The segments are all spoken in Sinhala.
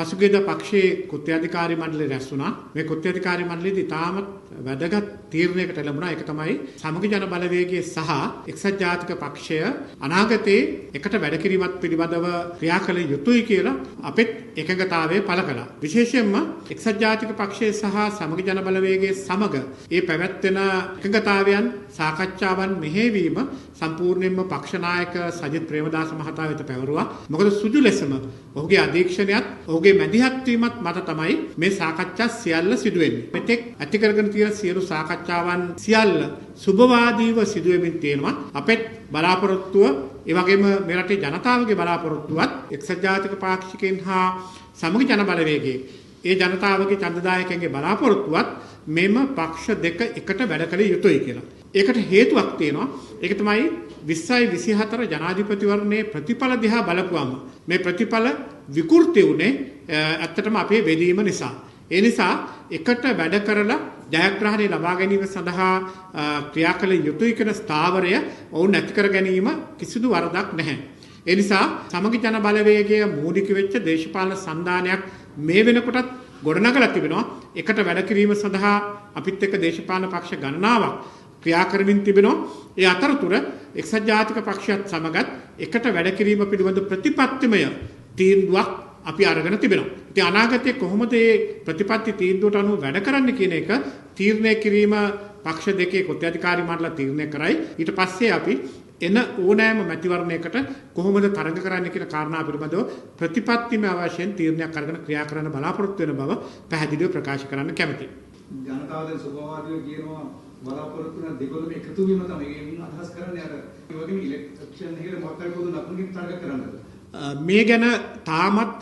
පසුගියද පක්ෂයේ කෘත්‍යාධිකාරී මණ්ඩලය රැස් වුණා. මේ කෘත්‍යාධිකාරී මණ්ඩලයේදී තාමත් වැදගත් තීරණයකට ලැබුණා. ඒක තමයි සමගි ජන බලවේගයේ සහ එක්සත් ජාතික පක්ෂය අනාගතයේ එකට වැඩ කිරීමත් පිළිබඳව ක්‍රියා කළ යුතුයි කියලා අපෙත් එකඟතාවය පළ කළා. විශේෂයෙන්ම එක්සත් ජාතික පක්ෂය සහ සමගි ජන බලවේගයේ සමග ඒ පැවැත්වෙන එකඟතාවයන් සාකච්ඡාවන් මෙහෙයවීම සම්පූර්ණයෙන්ම පක්ෂ නායක සජිත් ප්‍රේමදාස මහතා වෙත පැවරුවා. මොකද සුජු ලෙසම ඔහුගේ අධීක්ෂණයත් ඔහුගේ මැදිහත් වීමත් මත තමයි මේ සාකච්ඡා සියල්ල සිදු වෙන්නේ. මෙතෙක් ඇති කරගෙන තියෙන සියලු සාකච්ඡාවන් සියල්ල සුබවාදීව සිදු වෙමින් තියෙනවා. අපෙත් බලාපොරොත්තුව ඒ වගේම මේ රටේ ජනතාවගේ බලාපොරොත්තුවත් එක්සත් ජාතික පාක්ෂිකයන් හා සමගි ජන බලවේගයේ ඒ ජනතාවගේ ඡන්දදායකයන්ගේ බලාපොරොත්තුවත් මෙම පක්ෂ දෙක එකට වැඩ කළ යුතුයි කියලා. ඒකට හේතුවක් තියෙනවා. ඒක තමයි 2024 ජනාධිපතිවරණයේ ප්‍රතිඵල දිහා බලපුවම මේ ප්‍රතිඵල විකෘති වුණේ ඇත්තටම අපේ බෙදීම නිසා. ඒ නිසා එකට වැඩ කරලා ජයග්‍රහණය ලබා ගැනීම සඳහා ක්‍රියා කළ යුතුයි කියන ස්ථාවරය ඔවුන් නැති කර ගැනීම කිසිදු වරදක් නැහැ. ඒ නිසා සමගි ජන බලවේගයේ මූලික වෙච්ච දේශපාලන සන්ධානයක් මේ වෙනකොටත් ගොඩනගලා තිබෙනවා. එකට වැඩ කිරීම සඳහා අපිත් එක්ක දේශපාලන පක්ෂ ගණනාවක් ක්‍රියා කරමින් තිබෙනවා. ඒ අතරතුර එක්සත් ජාතික පක්ෂයත් සමගත් එකට වැඩ කිරීම පිළිබඳ ප්‍රතිපත්තිමය තීන්දුවක් අපි අරගෙන තිබෙනවා. ඉතින් අනාගතයේ කොහොමද මේ ප්‍රතිපත්ති තීන්දුවට අනුව වැඩ කරන්න කියන එක තීරණය කිරීම පක්ෂ දෙකේ කෘත්‍යාධිකාරී මණ්ඩල තීරණය කරයි. ඊට පස්සේ අපි එන ඕනෑම මැතිවරණයකට කොහොමද තරඟ කරන්න කියන කාරණා පිළිබඳව ප්‍රතිපත්තිමය අවශ්‍යයෙන් තීරණයක් අරගෙන ක්‍රියා කරන්න බලාපොරොත්තු වෙන බව පැහැදිලිව ප්‍රකාශ කරන්න කැමැතියි. ජනතාව දැන් සුබවාදීව කියනවා බලාපොරොත්තු වෙන දෙකොල්ලම එකතු වීම තමයි ඒකින් අදහස් කරන්නේ. අර ඒ වගේම ඉලෙක්ෂන් එකේ මොකක්ද පොදු ලකුණකින් තරඟ කරන්නද? මේ ගැන තාමත්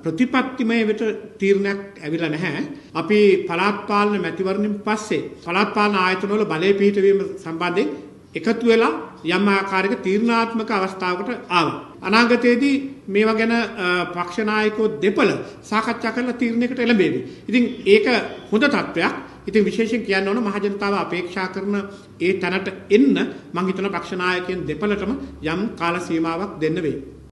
ප්‍රතිපත්තිමය වෙත තීරණයක් ඇවිල්ලා නැහැ. අපි පළාත් පාලන මැතිවරණින් පස්සේ පළාත් පාලන ආයතනවල බලය පිහිටවීම සම්බන්ධයෙන් එකතු වෙලා යම් ආකාරයක තීරණාත්මක අවස්ථාවකට ආවා. අනාගතයේදී මේවා ගැන පක්ෂ නායකයෝ දෙපළ සාකච්ඡා කරලා තීරණයකට එළඹෙවි. ඉතින් ඒක හොඳ තත්ත්වයක්. ඉතින් විශේෂයෙන් කියන්න ඕන මහ ජනතාව අපේක්ෂා කරන ඒ තැනට එන්න මම හිතන පක්ෂ නායකයන් දෙපළටම යම් කාල සීමාවක් දෙන්න වෙයි.